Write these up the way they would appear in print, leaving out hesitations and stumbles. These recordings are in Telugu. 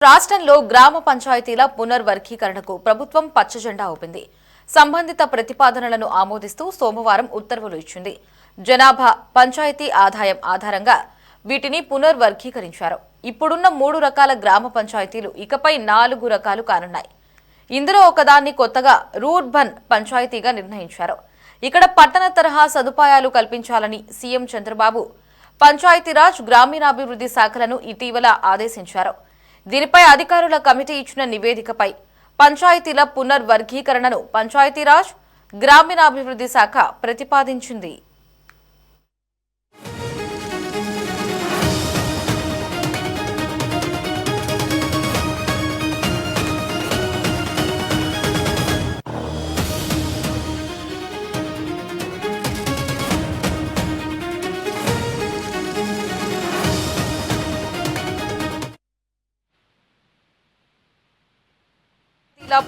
రాష్ట్రంలో గ్రామ పంచాయతీల పునర్వర్గీకరణకు ప్రభుత్వం పచ్చజెండా ఊపింది. సంబంధిత ప్రతిపాదనలను ఆమోదిస్తూ సోమవారం ఉత్తర్వులు ఇచ్చింది. జనాభా, పంచాయతీ ఆదాయం ఆధారంగా వీటిని పునర్వర్గీకరించారు. ఇప్పుడున్న 3 రకాల గ్రామ పంచాయతీలు ఇకపై 4 రకాలు కానున్నాయి. ఇందులో ఒకదాన్ని కొత్తగా రూర్బన్ పంచాయతీగా నిర్ణయించారు. ఇక్కడ పట్టణ తరహా సదుపాయాలు కల్పించాలని సీఎం చంద్రబాబు పంచాయతీరాజ్, గ్రామీణాభివృద్ధి శాఖలను ఇటీవల ఆదేశించారు. దీనిపై అధికారుల కమిటీ ఇచ్చిన నివేదికపై పంచాయతీల పునర్వర్గీకరణను పంచాయతీరాజ్, గ్రామీణాభివృద్ధి శాఖ ప్రతిపాదించింది.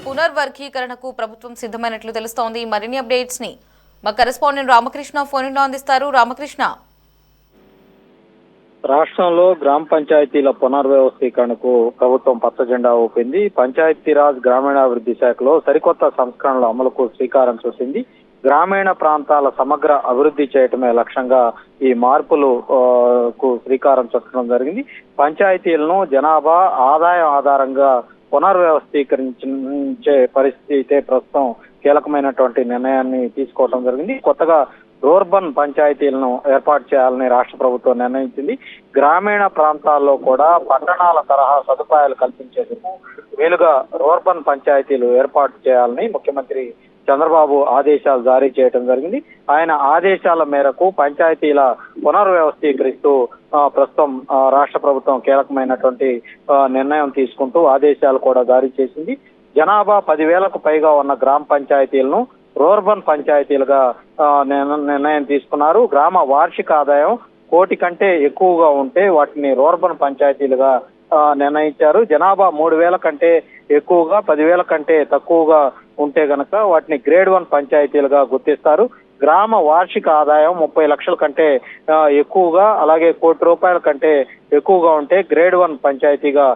పునర్వర్గీకరణకు ప్రభుత్వం సిద్ధమైనట్లు తెలుస్తోంది. మరిన్ని అప్డేట్స్ ని మా కరెస్పాండెంట్ రామకృష్ణ ఫోన్ లో అందిస్తారు. రామకృష్ణ, రాష్ట్రంలో గ్రామ పంచాయతీల పునర్వ్యవస్థీకరణకు ప్రభుత్వం పచ్చజెండా ఊపింది. పంచాయతీరాజ్, గ్రామీణాభివృద్ధి శాఖలో సరికొత్త సంస్కరణల అమలుకు శ్రీకారం చుట్టింది. గ్రామీణ ప్రాంతాల సమగ్ర అభివృద్ధి చేయటమే లక్ష్యంగా ఈ మార్పులకు శ్రీకారం చుట్టడం జరిగింది. పంచాయతీలను జనాభా, ఆదాయం ఆధారంగా పునర్వ్యవస్థీకరించే పరిస్థితి అయితే ప్రస్తుతం కీలకమైనటువంటి నిర్ణయాన్ని తీసుకోవడం జరిగింది. కొత్తగా రూర్బన్ పంచాయతీలను ఏర్పాటు చేయాలని రాష్ట్ర ప్రభుత్వం నిర్ణయించింది. గ్రామీణ ప్రాంతాల్లో కూడా పట్టణాల తరహా సదుపాయాలు కల్పించేందుకు వీలుగా రూర్బన్ పంచాయతీలు ఏర్పాటు చేయాలని ముఖ్యమంత్రి చంద్రబాబు ఆదేశాలు జారీ చేయడం జరిగింది. ఆయన ఆదేశాల మేరకు పంచాయతీల పునర్వ్యవస్థీకరిస్తూ ప్రస్తుతం రాష్ట్ర ప్రభుత్వం కీలకమైనటువంటి నిర్ణయం తీసుకుంటూ ఆదేశాలు కూడా జారీ చేసింది. జనాభా 10,000కు పైగా ఉన్న గ్రామ పంచాయతీలను రూర్బన్ పంచాయతీలుగా నిర్ణయం తీసుకున్నారు. గ్రామ వార్షిక ఆదాయం 1 కోటి కంటే ఎక్కువగా ఉంటే వాటిని రూర్బన్ పంచాయతీలుగా నిర్ణయించారు. జనాభా 3,000 కంటే ఎక్కువగా, 10,000 కంటే తక్కువగా ఉంటే గనక వాటిని గ్రేడ్ 1 పంచాయతీలుగా గుర్తిస్తారు. గ్రామ వార్షిక ఆదాయం 30 లక్షల కంటే ఎక్కువగా, అలాగే 1 కోటి రూపాయల కంటే ఎక్కువగా ఉంటే గ్రేడ్ 1 పంచాయతీగా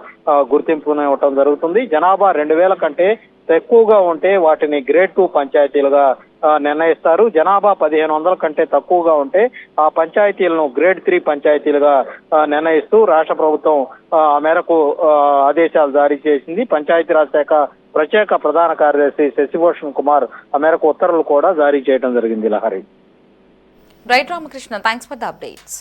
గుర్తింపునివ్వటం జరుగుతుంది. జనాభా 2,000 కంటే తక్కువగా ఉంటే వాటిని గ్రేడ్ 2 పంచాయతీలుగా నిర్ణయిస్తారు. జనాభా 1,500 కంటే తక్కువగా ఉంటే ఆ పంచాయతీలను గ్రేడ్ 3 పంచాయతీలుగా నిర్ణయిస్తూ రాష్ట్ర ప్రభుత్వం ఆ మేరకు ఆదేశాలు జారీ చేసింది. పంచాయతీరాజ్ శాఖ ప్రత్యేక ప్రధాన కార్యదర్శి శశిభూషణ్ కుమార్ ఆ మేరకు ఉత్తర్వులు కూడా జారీ చేయడం జరిగింది. Lahari. Right Ramakrishna, thanks for the updates.